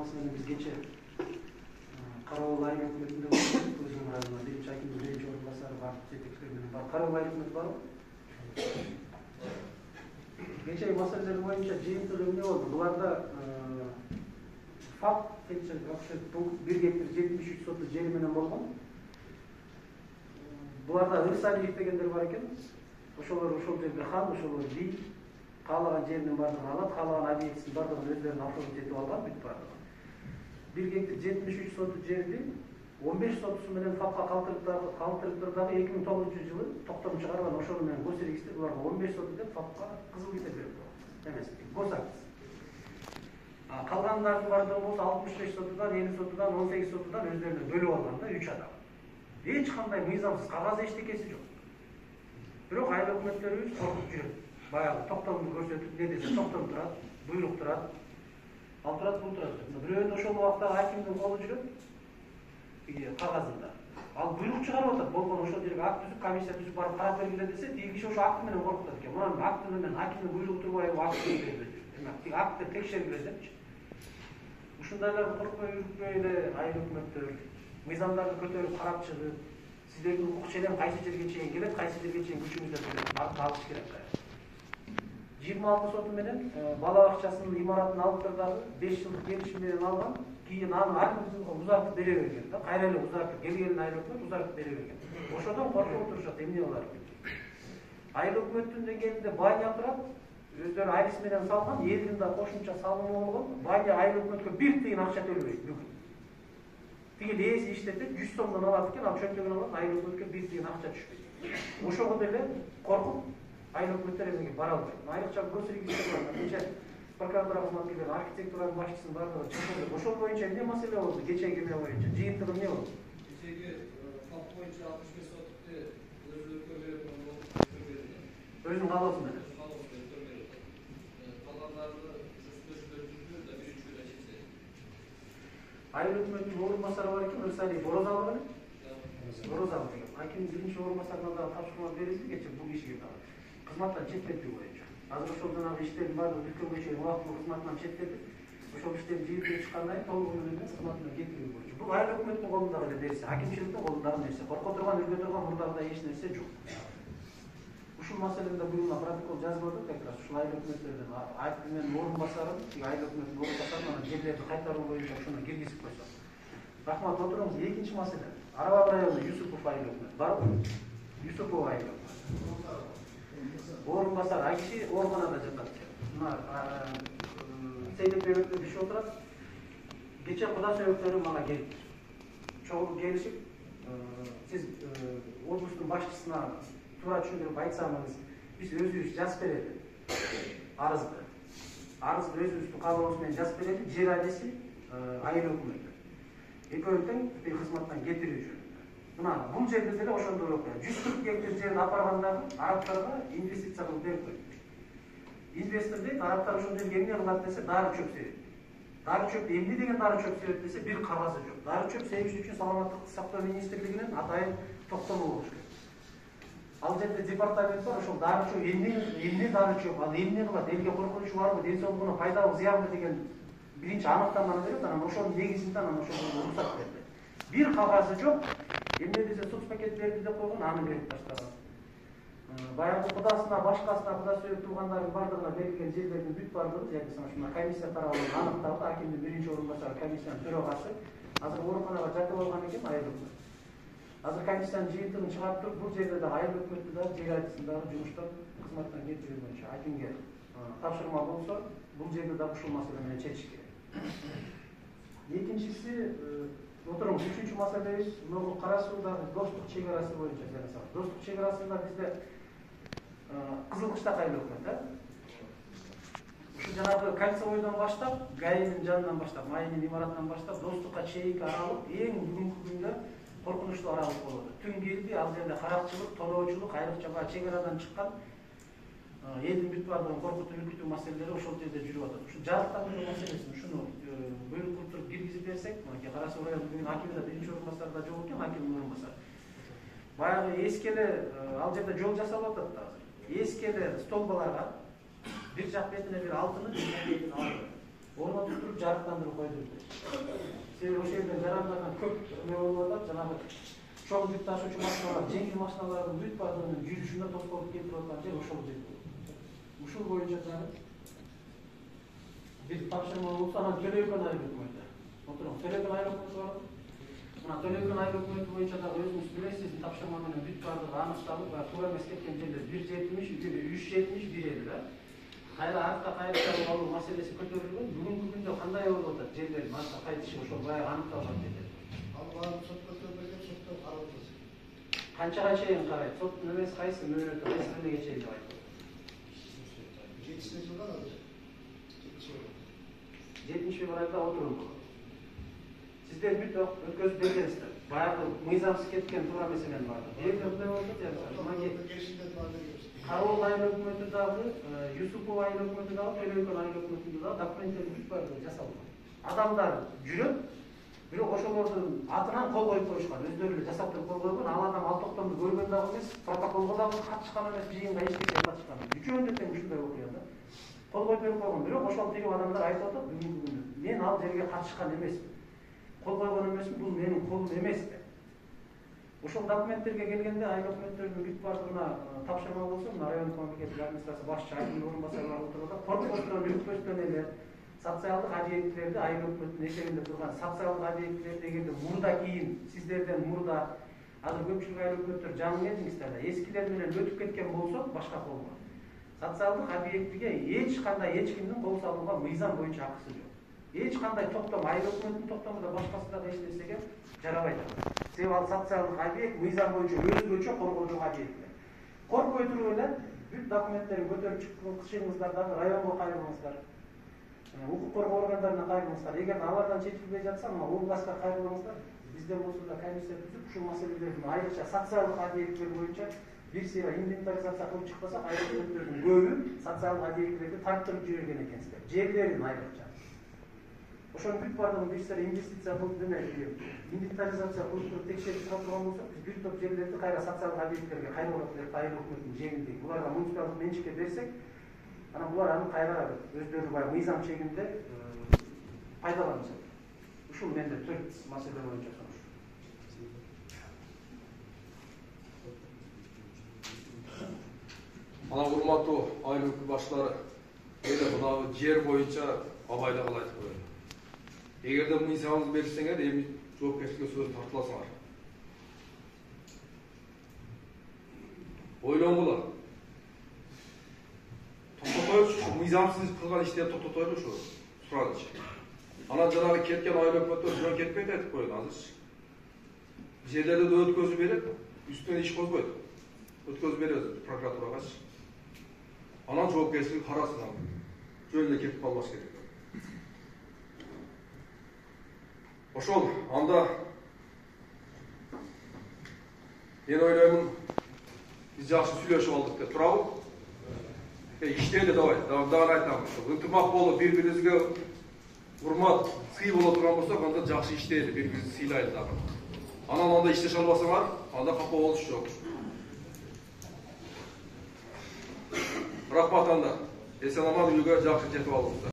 чамасы менен биз кече Карабал айыл өкмөтүндө өзүнүн районунда биринчи акимдин биринчи орун басары бар жетекчилер менен бар. Карабал айыл өкмөтү барбы? Кече маселелер боюнча жыйынтык эмне болду? Буларда факт бул 1 гектар 73 соту жери менен болгон. Буларда Ырсалиев дегендер бар экен. Ошолор ошол жерде хан, ошолор би каалаган жеринин бардыгын алат, каалаган объектисин бардыгын өздөрүнүн автомат этип алган бүт бардыгы. 1 гектар 73 соту жерди 15 сотусу менен факка калтырып дагы 2009 жылы токтом чыгарган, ошону менен госрегистр буларга 15 соту деп факка кызыл китеп берди. Эмес, госакт. Калгандардын бардыгы болсо 65 сотудан, 50 сотудан, 18 сотудан өздөрүнө бөлүп алган да 3 адам. Эч кандай мыйзамсыз кагаз эчтекеси жок. Бирок айыл өкмөттөрүбүз коркуп жүрөт. Баягы токтомду көрсөтүп, не десе токтом турат, буйрук турат. Ал турат, бул турат. Бирөөнү ошол убакта акимдин колу жүрөт. Кагазында. Ал буйрук чыгарып атат. Болгон ошол жерге акт түзүп, комиссия түзүп барып карап бергиле десе, тиги киши ошо акты менен коркутат экен. Мына акты менен акимдин буйругу турбай акт берди. Тиги актты текшергиле депчи. Ушундайларды коркпой үрүкпөй эле айыл өкмөттөр мыйзамдарды көтөрүп карап чыгып, сиздердин укук ченем кайсы жерге чейин келет, кайсы жерге чейин күчүңүздөр барып алыш керек. 26 соту менен бала бакчасынын имаратын алып дагы 5 жылдык келишим менен алган. Кийин аны айылга узартып бере берген да. Кайра эле узартып келген айыл өкмөт узартып бере берген. Ошодон коркуп отурушат, эмне болар? Айыл өкмөттүн деңгээлинде баня турат. Өздөрү айрыс менен салган, элдин да кошумча салымы болгон. Баня айыл өкмөткө 1 тыйын акча төлөбөйт бүгүн. Тиги ээси иштетип 100 сомдон алат экен, ал чөнтөгүн алат, айыл өкмөткө 1 тыйын акча түшпөйт. Ошого деле коркуп айыл өкмөттөр эмнеге бара албайт. Айрыкча госрегистр бар. Кече прокуратура кызматкерлери, архитектуранын башчысынын бардыгы чыгып, ошол боюнча эмне маселе болду? Кечеги эмне боюнча? Жыйынтыгы эмне болду? Кечеги факт боюнча 65 сотукты өзүнүн берет. Өзүнүн каалоосу менен. Айыл өкмөтүнүн орун басары бар экен, Ырсалиев Орозалы беле? Орозалы деген. Акимдин биринчи орун басарына дагы тапшырма берилди, кече бул кишиге дагы. Кызматтан четтетүү боюнча. Азыр ошол жанагы иштердин баардыгы бүткөнгө чейин убактылуу кызматынан четтетип, ошол иштердин жыйынтыгы чыккандан кийин толугу менен кызматына кетирүү боюнча. Бул айыл өкмөттүн колундагы эле нерсе, акимчиликтин колундагы нерсе. Корко турган, үргө турган мурдагыдай эч нерсе жок. Ушул маселеде буюрма протокол жазып атат, как раз ушул айыл өкмөттөрдөн мен орун басарым, айыл өкмөттүн орун басары анан жерлерди кайтаруу боюнча ошону киргизип койсок. Рахмат, отуруңуз. Экинчи маселе. Арабак району Юсупов айыл өкмөтү барбы? Юсупов айыл өкмөтү. Орун басар, ай киши ооруканада жатат. Мына сейлеп бебектер түшүп отурат. Кече куда сөйөктөрү мага келип, чогуу келишип, сиз облустун башчысына туура түшүндүрүп айтсаңыз, биз өзүбүз жазып берели. Арызды өзүбүздүн каалообуз менен жазып берели. Жер адреси айыл өкмөтү. Экөөнү тең кызматтан кетирүү жөнүндө. Мына бул жерде деле ошондой окуя. 140 гектар жерди апаргандагы арабтарга инвестиция кылып берип койду. Инвестор дейт, арабтар ошол жерге эмне кылат десе, дары чөп себет. Дары чөп эмне деген дары чөп себет десе, бир кагазы жок. Дары чөп себиш үчүн саламаттык сактоо министрлигинен атайын токтому болуш керек. Ал жерде департамент бар, ошол дары чөп эмне дары чөп, ал эмне кылат, элге коркунучу барбы, ден соолугуна пайдалуу зыянбы деген биринчи аныктаманы берет, анан ошонун негизинде анан ошого уруксат берди. Бир кагазы жок, эмне десе соцпакет берди деп койгон, аны берип таштаган. Баягы кудасына, башкасына, куда сөйөп тургандардын бардыгына берилген жерлердин бүт бардыгы, же десем ушуна комиссия тарабынан аныкталды, акимдин биринчи орун басары комиссиянын төрагасы азыр ооруканага жатып алган экен айыл өкмөтү. Азыр комиссиянын жыйынтыгын чыгарып туруп, бул жерде да айыл өкмөттү да, жер адреsin дагы жумуштан кызматтан кетирүү боюнча акимге тапшырма болсо, бул жерде да ушул маселе менен чечиш керек. Экинчиси, отуруңуз, үчүнчү маселебиз могул Кара Суудагы достук чек арасы боюнча жарасат. Достук чек арасында бизде Кызылкыштак айыл өкмөтү. Ушу жанагы кольцевойдон баштап, ГАИнин жанынан баштап, майынын имаратынан баштап достукка чейинки аралык эң бүгүнкү күндө коркунучтуу аралык болот. Түн келди, ал жерде каракчылык, тоноочулук, айрыкча баягы чек арадан чыккан элдин бүт бардыгын коркутуп үркүтүү маселелери ошол жерде жүрүп атат. Ушу жарыктандыруу маселесин ушуну бөлүп туруп киргизип берсек, мына Кара Суу районунун бүгүн акими да биринчи орун басары да жок экен, акимдин орун басары. Баягы эскеле ал жерде жол жасалып атат да азыр. Эскеле столбаларга бир жак бетине бир алтыны, бир жак бетине алтын. орнотуп туруп жарыктандырып койду. Себеби ошол жерде жарандырган көп эме болуп атат, жанагы чоң жүк ташуучу машиналар, жеңил машиналардын бүт баардыгынын жүрүшүнө тоскоолдук келтирип аткан жер ошол жер. Ушул боюнча дагы бир тапшырма болсо, анан Төлөйкөн айыл өкмөтү. Отуруң, Төлөйкөн айыл өкмөтү барбы? Мына Төлөйкөн айыл өкмөтү боюнча дагы өзүңүз билесиз, тапшырма менен бүт баардыгы аныкталып, туура эмес кеткен жерлер 170, 370, 150 да. Кайра артка кайтарып алуу маселеси көтөрүлгөн. Бүгүнкү күндө кандай болуп атат жерлердин артка кайтышы ошол баягы аныкталган жерлер. Ал барып сотко көтөрбөйт, сотто карап атат. Канчага чейин карайт? Соттун эмеси кайсы мөөнөтү, кайсы күнгө чейин деп айтат? 70 жылга азыр. 70 bir ayda oturun. Sizler bir ötközüp bergensizler. Баягы мыйзамсыз кеткен туура меселен бар. Директор болду деп Кароол айыл өкмөтү дагы, Юсупов айыл өкмөтү дагы, Төлөйкөн айыл өкмөтүндө дагы документтердин бүт баардыгы жасалган. Адамдар жүрөт, бирок ошолордун атынан кол коюп коюшкан, өздөрү эле жасап туруп кол койгон. Ал адам ал токтомду көргөн дагы эмес, протоколго дагы катышкан эмес, жыйынга эчтеке катышкан. Үчөөндө тең ушундай окуя да. Кол коюп берип койгон, бирок ошол тирүү адамдар айтып атат, бүгүнкү күндө мен ал жерге катышкан эмесмин. Кол койгон эмесмин, бул менин колум эмес деп. Ошол документтерге келгенде айыл өкмөттөрүнүн бүт баардыгына тапшырма болсо, мына райондук мамлекеттик администрация башчы айылдын орун басарлары отуруп атат. Коркпостон, үркпөстөн эле социалдык объектилерди айыл өкмөттүнүн эсебинде турган социалдык объектилерди эгерде мурда кийин сиздерден мурда азыр көпчүлүк айыл өкмөттөр жаңы келдиңиздер да, эскилер менен өтүп кеткен болсо башка колго. Социалдык объектиге эч кандай эч кимдин кол салууга мыйзам боюнча акысы жок. Эч кандай токтом айыл өкмөттүнүн токтому да башкасы да эч нерсеге жарабайт. Себеби ал социалдык объект мыйзам боюнча өзгөчө корголгон объект. Коркпой туруп эле бүт документтерин көтөрүп чыгыңыздар дагы районго кайрылыңыздар. Укук коргоо органдарына кайрылыңыздар. Эгер алардан чечилбей жатса, мына областка кайрылыңыздар. Бизден болсо да комиссия түзүп, ушул маселелердин айрыкча социалдык объекттер боюнча бир сыйра инвентаризация кылып чыкпасак, айыл өкмөттөрдүн көбү социалдык объекттерди тартып жиберген экенсиздер. Жерлерин айрыкча. Ошонун бүт баардыгын бир сыйра инвестиция кылып инвентаризация кылып туруп текшерип чыга турган болсок, биз бир топ жерлерди кайра социалдык объекттерге кайрылып деп айыл өкмөтүнүн жеңилдиги. Буларга муниципалдык менчикке берсек, анан булар аны кайра өздөрү баягы мыйзам чегинде пайдаланышат. Ушул менде 4 маселе боюнча сунуш. Ana урматтуу айыл өкмөт башчылары, мына жер боюнча абайлагыл айтып коеюн. Эгерде мыйзамыңыз берилсеңер, эми жоопкерчиликке сөз тартыласыңар. Ойлоңгула. Токтотойлучу, мыйзамсыз кылган иштерди токтотойлучу, суранычы. Анан жанагы кеткен айыл өкмөттөр жөн кетпейт айтып коеюн азырчы. Жерлерди да өткөзүп берип, үстүнөн иш козбойт. Өткөзүп беребиз прокуратурагачы. Анан жоопкерчилик карасын, жөн эле кетип калбаш керек. Ошол анда мен ойлоймун, биз жакшы сүйлөшүп алдык деп турабы? Иштейли давай, дагы айтам. Ынтымак болуп, бири-бирибизге урмат, сый боло турган болсок, анда жакшы иштейли, бири-бирибизди сыйлайлы дагы. Анан анда иштеше албасаңар, анда капа болуш жок. Рахмат анда. Эсен аман үйгө жакшы жетип алыңыздар.